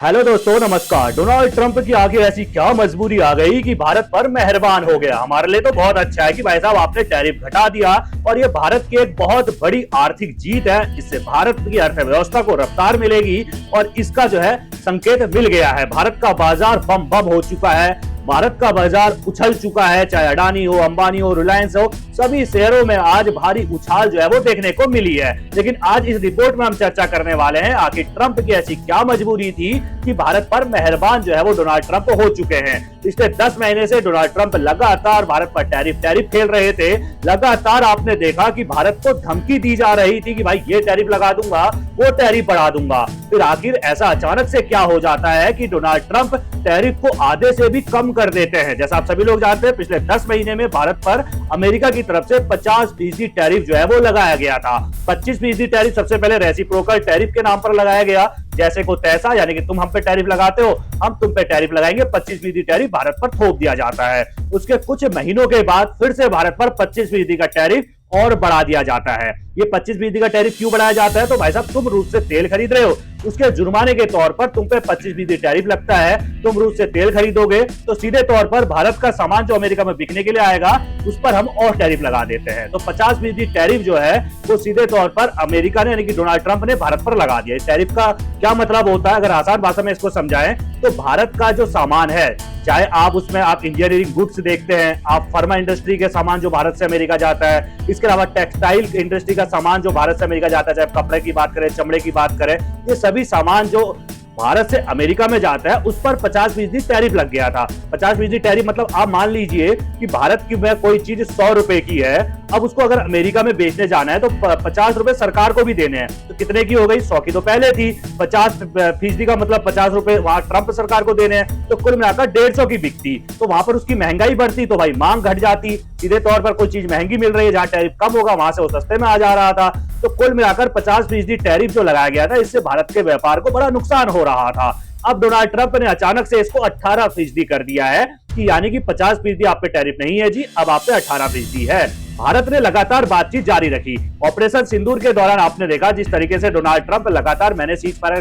Hello दोस्तों, नमस्कार। Donald Trump की आखिर ऐसी क्या मजबूरी आ गई कि भारत पर मेहरबान हो गया। हमारे लिए तो बहुत अच्छा है कि भाई साहब आपने टैरिफ घटा दिया और ये भारत की एक बहुत बड़ी आर्थिक जीत है। इससे भारत की अर्थव्यवस्था को रफ्तार मिलेगी और इसका जो है संकेत मिल गया है। भारत का बाजार बम बम हो चुका है, भारत का बाजार उछल चुका है। चाहे अडानी हो, अंबानी हो, रिलायंस हो, सभी शेयरों में आज भारी उछाल जो है वो देखने को मिली है। लेकिन आज इस रिपोर्ट में हम चर्चा करने वाले हैं आखिर ट्रंप की ऐसी क्या मजबूरी थी कि भारत पर मेहरबान जो है वो डोनाल्ड ट्रंप हो चुके हैं। पिछले 10 महीने से डोनाल्ड ट्रंप लगातार भारत पर टैरिफ खेल रहे थे। लगातार आपने देखा कि भारत को धमकी दी जा रही थी कि भाई ये टैरिफ लगा दूंगा, वो टैरिफ बढ़ा दूंगा। फिर आखिर ऐसा अचानक से क्या हो जाता है कि डोनाल्ड ट्रंप टैरिफ को आधे से भी कम कर देते हैं। जैसा आप सभी लोग जानते हैं, पिछले 10 महीने में भारत पर अमेरिका की तरफ से 50% टैरिफ जो है वो लगाया गया था। 25% टैरिफ सबसे पहले रेसिप्रोकल टैरिफ के नाम पर लगाया गया, जैसे को तैसा, यानी कि तुम हम पे टैरिफ लगाते हो, हम तुम पे टैरिफ लगाएंगे। 25% टैरिफ भारत पर थोप दिया जाता है। उसके कुछ महीनों के बाद फिर से भारत पर 25% का टैरिफ और बढ़ा दिया जाता है। ये 25% का टैरिफ क्यों बढ़ाया जाता है? तो भाई साहब, तुम रूस से तेल खरीद रहे हो, उसके जुर्माने के तौर पर तुम पे 25% टैरिफ लगता है। तुम रूस से तेल खरीदोगे तो सीधे तौर पर भारत का सामान जो अमेरिका में बिकने के लिए आएगा उस पर हम और टैरिफ लगा देते हैं। तो 50% टैरिफ जो है वो सीधे तौर पर अमेरिका ने, यानी कि डोनाल्ड ट्रंप ने भारत पर लगा दिया। इस टैरिफ का क्या मतलब होता है? अगर आसान भाषा में इसको समझाएं तो भारत का जो सामान है, चाहे आप उसमें आप इंजीनियरिंग गुड्स देखते हैं, आप फार्मा इंडस्ट्री के सामान जो भारत से अमेरिका जाता है, इसके अलावा टेक्सटाइल इंडस्ट्री का सामान जो भारत से अमेरिका जाता है, चाहे कपड़े की बात करें, चमड़े की बात करें, ये सभी सामान जो भारत से अमेरिका में जाता है उस पर 50% टैरिफ लग गया था। 50% टैरिफ मतलब आप मान लीजिए कि भारत की में कोई चीज 100 रुपए की है, अब उसको अगर अमेरिका में बेचने जाना है तो 50 रुपए सरकार को भी देने हैं। तो कितने की हो गई? 100 की तो पहले थी। 50% का मतलब 50 रुपए वहां ट्रंप सरकार को देने हैं, तो कुल मिलाकर 150 की बिकती। तो वहां पर उसकी महंगाई बढ़ती तो भाई मांग घट जाती। सीधे तौर पर कोई चीज महंगी मिल रही है, जहां टैरिफ कम होगा वहां से वो सस्ते में आ जा रहा था। तो कुल मिलाकर 50% टैरिफ जो लगाया गया था, इससे भारत के व्यापार को बड़ा नुकसान हो रहा था। अब डोनाल्ड ट्रंप ने अचानक से इसको 18% कर दिया है कि यानी कि 50% आप पे टैरिफ नहीं है जी, अब आप पे 18% है। भारत ने लगातार बातचीत जारी रखी। ऑपरेशन सिंदूर के दौरान आपने देखा जिस तरीके से डोनाल्ड ट्रंप लगातार मैंने सीज फायर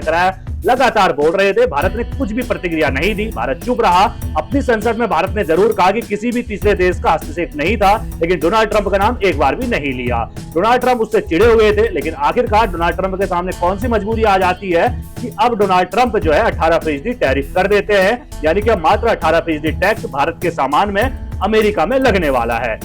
कराया लगातार बोल रहे थे। भारत ने कुछ भी प्रतिक्रिया नहीं दी, भारत चुप रहा। अपनी संसद में भारत ने जरूर कहा कि किसी भी तीसरे देश का हस्तक्षेप नहीं था, लेकिन डोनाल्ड ट्रंप का नाम एक बार भी नहीं लिया। डोनाल्ड ट्रंप उससे चिड़े हुए थे, लेकिन आखिरकार डोनाल्ड ट्रंप के सामने कौन सी मजबूरी आ जाती है कि अब डोनाल्ड ट्रंप जो है 18% टैरिफ कर देते हैं, यानी कि मात्र 18% टैक्स भारत के सामान में अमेरिका में लगने वाला है।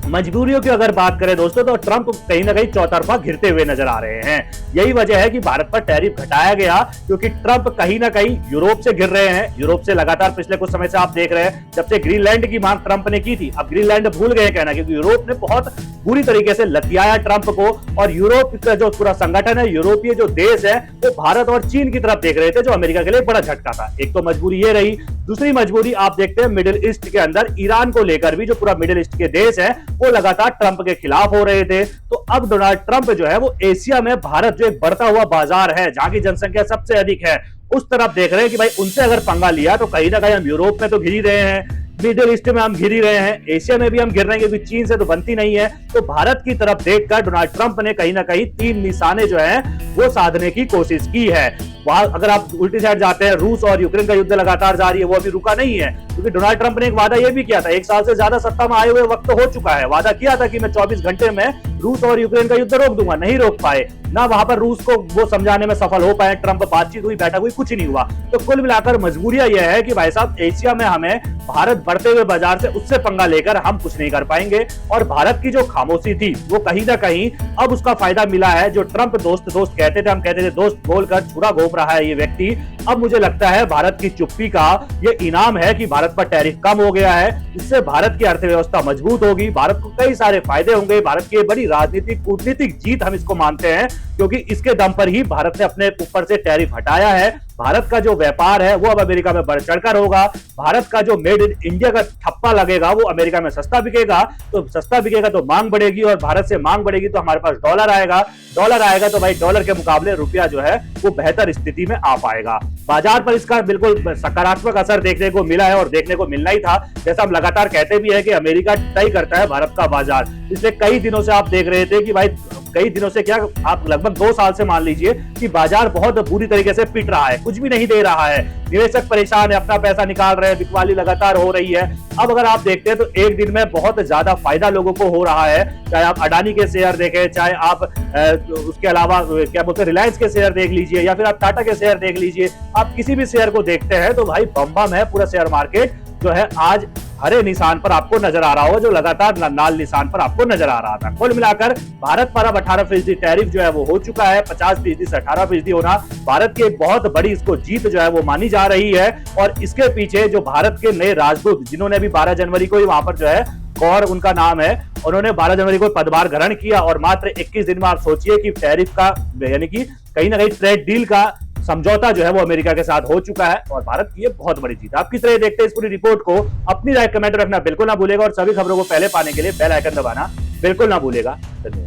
मजबूरियों की अगर बात करें दोस्तों, तो ट्रंप कहीं ना कहीं चौतरफा घिरते हुए नजर आ रहे हैं। यही वजह है कि भारत पर टैरिफ घटाया गया, क्योंकि ट्रंप कहीं ना कहीं यूरोप से घिर रहे हैं। यूरोप से लगातार पिछले कुछ समय से आप देख रहे हैं, जब से ग्रीनलैंड की मांग ट्रंप ने की थी, अब ग्रीनलैंड भूल गए कहना, क्योंकि यूरोप ने बहुत बुरी तरीके से लतियाया ट्रंप को। और यूरोप का जो पूरा संगठन है, यूरोपीय जो देश है, वो भारत और चीन की तरफ देख रहे थे, जो अमेरिका के लिए बड़ा झटका था। एक तो मजबूरी ये रही। दूसरी मजबूरी आप देखते हैं मिडिल ईस्ट के अंदर, ईरान को लेकर भी जो पूरा मिडिल ईस्ट के देश है वो लगातार ट्रंप के खिलाफ हो रहे थे। तो अब डोनाल्ड ट्रंप जो है वो एशिया में भारत जो एक बढ़ता हुआ बाजार है, जहां की जनसंख्या सबसे अधिक है, उस तरफ देख रहे हैं कि भाई उनसे अगर पंगा लिया तो कहीं ना कहीं हम यूरोप में तो घिर ही रहे हैं, मिडिल ईस्ट में हम घिर ही रहे हैं, एशिया में भी हम घिर रहे हैं, क्योंकि चीन से तो बनती नहीं है। तो भारत की तरफ देखकर डोनाल्ड ट्रंप ने कहीं ना कहीं 3 निशाने जो हैं वो साधने की कोशिश की है। वहां अगर आप उल्टी साइड जाते हैं, रूस और यूक्रेन का युद्ध लगातार जारी है, वो अभी रुका नहीं है, क्योंकि डोनाल्ड ट्रंप ने एक वादा ये भी किया था, 1 साल से ज्यादा सत्ता में आए हुए वक्त हो चुका है, वादा किया था कि मैं 24 घंटे में रूस और यूक्रेन का युद्ध रोक दूंगा। नहीं रोक पाए, ना वहां पर रूस को वो समझाने में सफल हो पाए। ट्रंप बातचीत हुई, बैठक हुई, कुछ नहीं हुआ। तो कुल मिलाकर मजबूरियां यह है कि भाई साहब, एशिया में हमें भारत बढ़ते हुए बाजार से उससे पंगा लेकर हम कुछ नहीं कर पाएंगे। और भारत की जो खामोशी थी वो कहीं ना कहीं अब उसका फायदा मिला है। जो ट्रंप दोस्त दोस्त कहते थे, हम कहते थे दोस्त बोलकर छुरा घोंप रहा है ये व्यक्ति, अब मुझे लगता है भारत की चुप्पी का ये इनाम है कि भारत पर टैरिफ कम हो गया है। इससे भारत की अर्थव्यवस्था मजबूत होगी, भारत को कई सारे फायदे होंगे। भारत की बड़ी राजनीतिक कूटनीतिक जीत हम इसको मानते हैं, क्योंकि इसके दम पर ही भारत ने अपने ऊपर से टैरिफ हटाया है। भारत का जो व्यापार है वो अब अमेरिका में बढ़ चढ़कर होगा। भारत का जो मेड इन इंडिया का ठप्पा लगेगा वो अमेरिका में सस्ता बिकेगा। तो सस्ता बिकेगा तो मांग बढ़ेगी, और भारत से मांग बढ़ेगी तो हमारे पास डॉलर आएगा। डॉलर आएगा तो भाई डॉलर के मुकाबले रुपया जो है वो बेहतर स्थिति में आ पाएगा। बाजार पर इसका बिल्कुल सकारात्मक असर देखने को मिला है और देखने को मिलना ही था। जैसा हम लगातार कहते भी है कि अमेरिका तय करता है भारत का बाजार। पिछले कई दिनों से आप देख रहे थे कि भाई कई दिनों से क्या, आप लगभग 2 साल से मान लीजिए कि बाजार बहुत बुरी तरीके से पिट रहा है, कुछ भी नहीं दे रहा है, निवेशक परेशान है, अपना पैसा निकाल रहे हैं, बिकवाली लगातार हो रही है। अब अगर आप देखते हैं तो एक दिन में बहुत ज्यादा फायदा लोगों को हो रहा है, चाहे आप अडानी के शेयर देखें, चाहे आप उसके अलावा क्या बोलते हैं रिलायंस के शेयर देख लीजिए, या फिर आप टाटा के शेयर देख लीजिए, आप किसी भी शेयर को देखते हैं तो भाई बम है पूरा शेयर मार्केट जो है आज हरे निशान पर आपको नजर आ रहा होगा, जो लगातार लाल निशान पर आपको नजर आ रहा था। कुल मिलाकर भारत पर अब 18% टैरिफ जो है वो हो चुका है। 50% से 18% होना भारत की एक बहुत बड़ी इसको जीत जो है वो मानी जा रही है। और इसके पीछे जो भारत के नए राजदूत, जिन्होंने अभी 12 जनवरी को ही वहां पर जो है, कौर उनका नाम है, उन्होंने 12 जनवरी को पदभार ग्रहण किया और मात्र 21 दिन में आप सोचिए कि टैरिफ का यानी कि कहीं ना कहीं ट्रेड डील का समझौता जो है वो अमेरिका के साथ हो चुका है और भारत की ये बहुत बड़ी जीत। आप किस तरह देखते हैं इस पूरी रिपोर्ट को, अपनी राय कमेंट रखना बिल्कुल ना भूलेगा और सभी खबरों को पहले पाने के लिए बेल आइकन दबाना बिल्कुल ना भूलेगा। धन्यवाद।